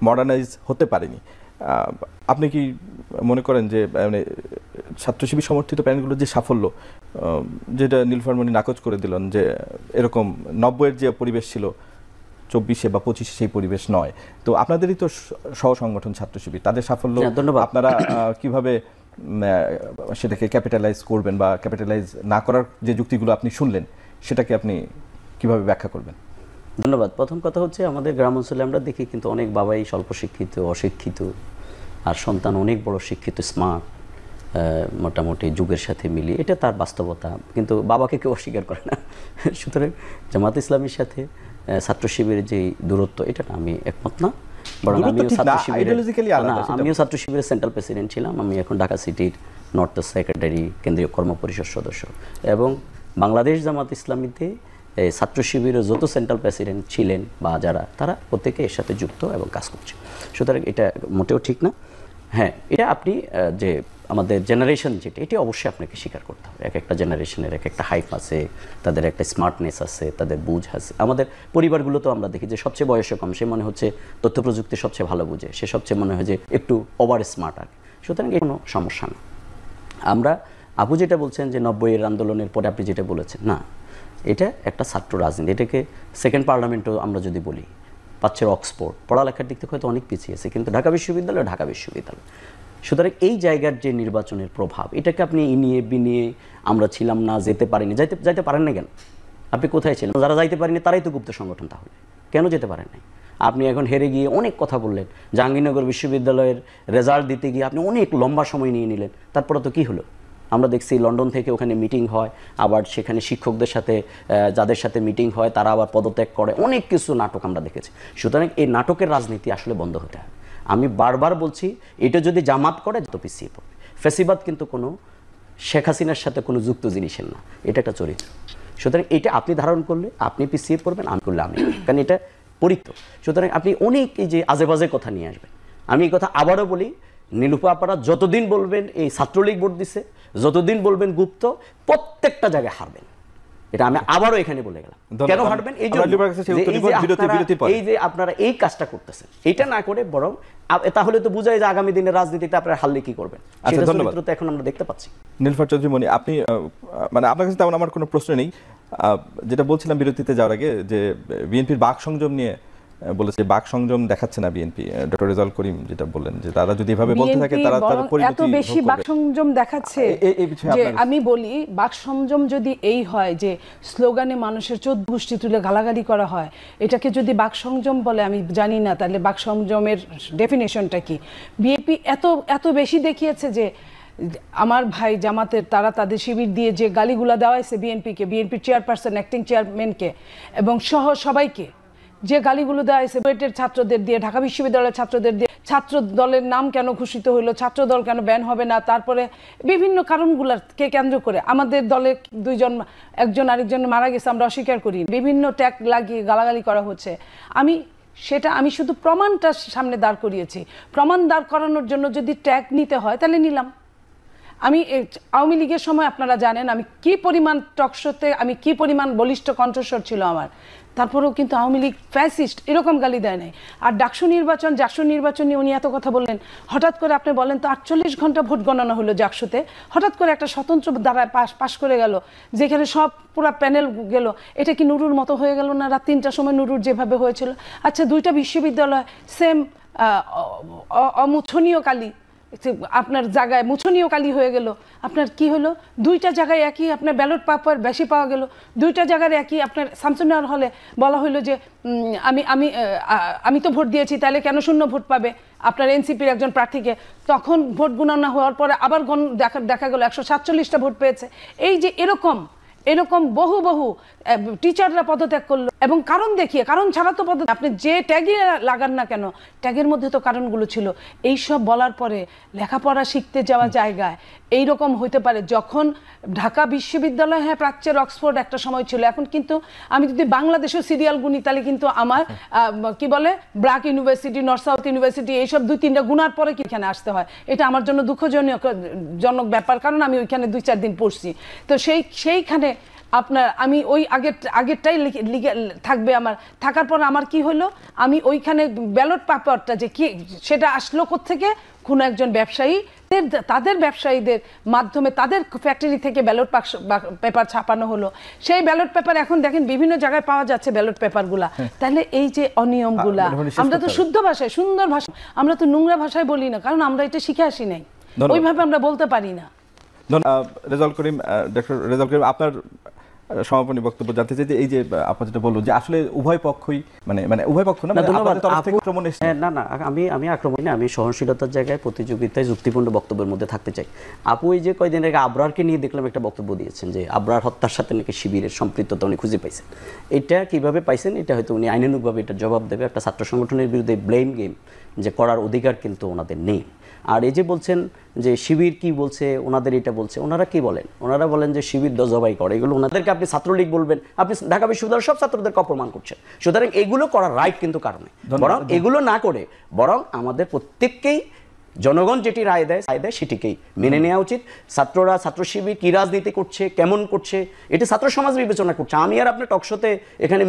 Modernise হতে পারেনি। আপনি কি মনে করেন যে মানে ছাত্র শিবির সমর্থিত প্যানেলগুলোর যে সাফল্য, যেটা নীলুফার মনি নাকচ করে দিলেন যে এরকম 90-এর যে পরিবেশ ছিল 24-এ বা 25-এ সেই পরিবেশ নয়, তো আপনাদেরই তো সহ সংগঠন ছাত্র শিবির, তাদের সাফল্য আপনারা কিভাবে সেটাকে ক্যাপিটালাইজ করবেন বা ক্যাপিটালাইজ না করার যে যুক্তিগুলো আপনি শুনলেন সেটাকে আপনি কিভাবে ব্যাখ্যা করবেন? ধন্যবাদ। প্রথম কথা হচ্ছে আমাদের গ্রাম অঞ্চলে আমরা দেখি কিন্তু অনেক বাবাই স্বল্প শিক্ষিত, অশিক্ষিত, আর সন্তান অনেক বড় শিক্ষিত, স্মার্ট, মোটামুটি যুগের সাথে মিলিয়ে, এটা তার বাস্তবতা, কিন্তু বাবাকে কেউ অস্বীকার করে না। সুতরাং জামাত ইসলামীর সাথে ছাত্র শিবিরের যে দূরত্ব, এটা আমি একমত না, বরং আমিও ছাত্র শিবিরের সেন্ট্রাল প্রেসিডেন্ট ছিলাম। আমি এখন ঢাকা সিটির নর্থ সেক্রেটারি, কেন্দ্রীয় কর্মপরিষদ সদস্য, এবং বাংলাদেশ জামাত ইসলামীতে ছাত্র শিবিরের যত সেন্ট্রাল প্রেসিডেন্ট ছিলেন বা যারা, তারা প্রত্যেকে এর সাথে যুক্ত এবং কাজ করছে। সুতরাং এটা মোটেও ঠিক না। হ্যাঁ, এটা আপনি যে আমাদের জেনারেশন যেটা, এটি অবশ্যই আপনাকে স্বীকার করতে হবে। এক একটা জেনারেশনের এক একটা হাইপ আছে, তাদের একটা স্মার্টনেস আছে, তাদের বুঝ আছে। আমাদের পরিবারগুলো তো আমরা দেখি যে সবচেয়ে বয়সে কম, সে মনে হচ্ছে তথ্য প্রযুক্তি সবচেয়ে ভালো বুঝে, সে সবচেয়ে মনে হয় যে একটু ওভার স্মার্ট আর। সুতরাং এর কোনো সমস্যা না। আমরা আপু যেটা বলছেন যে 90-এর আন্দোলনের পরে আপনি যেটা বলেছেন, না, এটা একটা ছাত্র রাজনীতি। এটাকে সেকেন্ড পার্লামেন্টও আমরা যদি বলি, পাচ্ছের অক্সফোর্ড, পড়ালেখার দিক থেকে হয়তো অনেক পিছিয়ে আছে, কিন্তু ঢাকা বিশ্ববিদ্যালয় ঢাকা বিশ্ববিদ্যালয়। সুতরাং এই জায়গার যে নির্বাচনের প্রভাব, এটাকে আপনি ইনিয়ে বিনিয়ে আমরা ছিলাম না, যেতে পারিনি, যাইতে পারেন না কেন? আপনি কোথায় ছিলেন? যারা যাইতে পারেনি তারাই তো গুপ্ত সংগঠন, তাহলে কেন যেতে পারেন নাই? আপনি এখন হেরে গিয়ে অনেক কথা বললেন, জাহাঙ্গীরনগর বিশ্ববিদ্যালয়ের রেজাল্ট দিতে গিয়ে আপনি অনেক লম্বা সময় নিয়ে নিলেন, তারপরে তো কী হলো? আমরা দেখছি লন্ডন থেকে ওখানে মিটিং হয়, আবার সেখানে শিক্ষকদের সাথে যাদের সাথে মিটিং হয় তারা আবার পদত্যাগ করে, অনেক কিছু নাটক আমরা দেখেছি। সুতরাং এই নাটকের রাজনীতি আসলে বন্ধ হতে হবে। আমি বারবার বলছি, এটা যদি জামাত করে তো পিছিয়ে পড়বে। ফ্যাসিবাদ কিন্তু কোনো শেখ হাসিনার সাথে কোনো যুক্ত জিনিসের না, এটা একটা চরিত্র। সুতরাং এটা আপনি ধারণ করলে আপনি পিছিয়ে পড়বেন, আমি করলে আমি, কারণ এটা পরিত্য। সুতরাং আপনি অনেক এই যে আজে বাজে কথা নিয়ে আসবেন। আমি এই কথা আবারও বলি, নীলুফা আপারা যতদিন বলবেন এই ছাত্রলীগ ভোট দিছে, যতদিন বলবেন গুপ্ত, প্রত্যেকটা জায়গায় হারবেন। এটা আমি আবারও এখানে বলে গেলাম। কেন হারবেন? এই যে আপনারা এই কাজটা করতেছেন, এইটা না করে বরং তাহলে তো বুঝায় যে আগামী দিনে রাজনীতিতে আপনারা হারলে কি করবেন। এখন আমরা দেখতে পাচ্ছি। নীলুফার চৌধুরী মনি, আপনি মানে আপনার কাছে তেমন আমার কোনো প্রশ্ন নেই। যেটা বলছিলাম বিরতিতে যাওয়ার আগে, যে বিএনপির বাক সংযম নিয়ে বলেছে, বাক সংযম দেখাচ্ছে না বিএনপি। ডক্টর রেজাউল করিম যেটা বললেন যে তারা যদি এভাবে বলতে থাকে তারা এত বেশি বাক সংযম দেখাচ্ছে যে আমি বলি, বাক সংযম যদি এই হয় যে স্লোগানে মানুষের চোদ্দ গোষ্ঠী তুলে গালাগালি করা হয়, এটাকে যদি বাক সংযম বলে আমি জানি না, তাহলে বাক সংযমের ডেফিনেশনটা কি? বিএনপি এত বেশি দেখিয়েছে যে আমার ভাই জামাতের, তারা তাদের শিবির দিয়ে যে গালিগুলা দেওয়া হয়েছে বিএনপিকে, বিএনপির চেয়ারপারসন, অ্যাক্টিং চেয়ারম্যানকে এবং সহ সবাইকে যে গালিগুলো দেওয়া হয়েছে, বুয়েটের ছাত্রদের দিয়ে, ঢাকা বিশ্ববিদ্যালয়ের ছাত্রদের দিয়ে, ছাত্র দলের নাম কেন ঘোষিত হইলো, ছাত্র দল কেন ব্যান হবে না, তারপরে বিভিন্ন কারণগুলোকে কেন্দ্র করে আমাদের দলে একজন আরেকজন মারা গেছে, আমরা অস্বীকার করি, বিভিন্ন ট্যাগ লাগিয়ে গালাগালি করা হচ্ছে। আমি শুধু প্রমাণটা সামনে দাঁড় করিয়েছি। প্রমাণ দাঁড় করানোর জন্য যদি ট্যাগ নিতে হয় তাহলে নিলাম। আমি আওয়ামী লীগের সময় আপনারা জানেন আমি কি পরিমাণ টকশোতে, আমি কি পরিমাণ বলিষ্ঠ কণ্ঠস্বর ছিল আমার, তারপরেও কিন্তু আওয়ামী লীগ ফ্যাসিস্ট এরকম গালি দেয় নাই। আর জাকসু নির্বাচন নিয়ে উনি এত কথা বললেন, হঠাৎ করে আপনি বলেন তো 48 ঘন্টা ভোট গণনা হলো জাকসুতে, হঠাৎ করে একটা স্বতন্ত্র দ্বারা পাশ করে গেল, যেখানে সব পুরা প্যানেল গেল। এটা কি নুরুর মতো হয়ে গেল না? রাত 3টার সময় নুরুর যেভাবে হয়েছিল। আচ্ছা, 2টা বিশ্ববিদ্যালয় সেম অমুছনীয় কালি, আপনার জায়গায় মুছনীয় কালি হয়ে গেল। আপনার কি হলো? 2টা জায়গায় একই, আপনার ব্যালট পেপার বেশি পাওয়া গেল। 2টা জায়গায় একই। আপনার শামসুন্নাহর হলে বলা হলো যে আমি তো ভোট দিয়েছি, তাহলে কেন শূন্য ভোট পাবে আপনার এনসিপির একজন প্রার্থীকে? তখন ভোট গণনা হওয়ার পরে আবার দেখা গেল 147টা ভোট পেয়েছে। এই যে এরকম বহু টিচাররা পদত্যাগ করলো, এবং কারণ দেখিয়ে, কারণ ছাড়া তো পদত্যাগ, আপনি যে ট্যাগে লাগান না কেন, ট্যাগের মধ্যে তো কারণগুলো ছিল। এই সব বলার পরে লেখাপড়া শিখতে যাওয়া জায়গায় এইরকম হইতে পারে। যখন ঢাকা বিশ্ববিদ্যালয়, হ্যাঁ প্রাচ্যের অক্সফোর্ড একটা সময় ছিল, এখন কিন্তু আমি যদি বাংলাদেশের সিরিয়াল গুনি তাহলে কিন্তু আমার কি বলে BRAC university, north south university, এইসব 2-3টা গুনার পরে কি এখানে আসতে হয়। এটা আমার জন্য দুঃখজনক ব্যাপার, কারণ আমি ওইখানে 2-4 দিন পড়ছি। তো সেইখানে আপনার আমি ওই আগেরটাই থাকবে আমার, থাকার পর আমার কি হলো, আমি ওইখানে ব্যালট পেপারটা যে কি সেটা আসলো কোত্থেকে, কোনো একজন ব্যবসায়ী তাদের ব্যবসায়ীদের মাধ্যমে তাদের ফ্যাক্টরি থেকে ব্যালট পেপার ছাপানো হলো। সেই ব্যালট পেপার এখন দেখেন বিভিন্ন জায়গায় পাওয়া যাচ্ছে ব্যালট পেপারগুলা। তাহলে এই যে অনিয়মগুলা, আমরা তো শুদ্ধ ভাষায় সুন্দর ভাষা, আমরা তো নোংরা ভাষায় বলি না, কারণ আমরা এটা শিখে আসি নাই, ওইভাবে আমরা বলতে পারি না। রেজাউল করিম, ডক্টর রেজাউল করিম, আপনার সমাপনী বক্তব্য জানতে চাই যে এই যে আপনি যেটা বললো যে আসলে উভয় পক্ষই মানে উভয় পক্ষ না, না আমি আক্রমণ না, আমি সহনশীলতার জায়গায় প্রতিযোগিতায় যুক্তিপূর্ণ বক্তব্যের মধ্যে থাকতে চাই। আপু এই যে কয়দিন আগে আবরারকে নিয়ে দেখলাম একটা বক্তব্য দিয়েছেন যে আবরার হত্যার সাথে নাকি শিবিরের সম্পৃক্ততা উনি খুঁজে পাইছেন। এটা কিভাবে পাইছেন এটা হয়তো উনি আইনানুগভাবে এটা জবাব দেবে। একটা ছাত্র সংগঠনের বিরুদ্ধে ব্লেম গেম যে করার অধিকার কিন্তু ওনাদের নেই। আর এই যে বলছেন যে শিবির কি বলছে, ওনাদের এটা বলছে, ওনারা কি বলেন? ওনারা বলেন যে শিবির জবাই করে, এগুলো ওনাদেরকে আপনি ছাত্রলীগ বলবেন, আপনি ঢাকা বিশ্ববিদ্যালয়ের সব ছাত্রদেরকে অপমান করছেন। সুতরাং এগুলো করার রাইট কিন্তু কারণে, বরং এগুলো না করে বরং আমাদের প্রত্যেককেই জনগণ যেটি রায় দেয় সেটিকেই মেনে নেওয়া উচিত। ছাত্ররা, ছাত্র শিবির কি রাজনীতি করছে, কেমন করছে, এটি ছাত্র সমাজ বিবেচনা করছে। আমি আর আপনার টকশোতে এখানে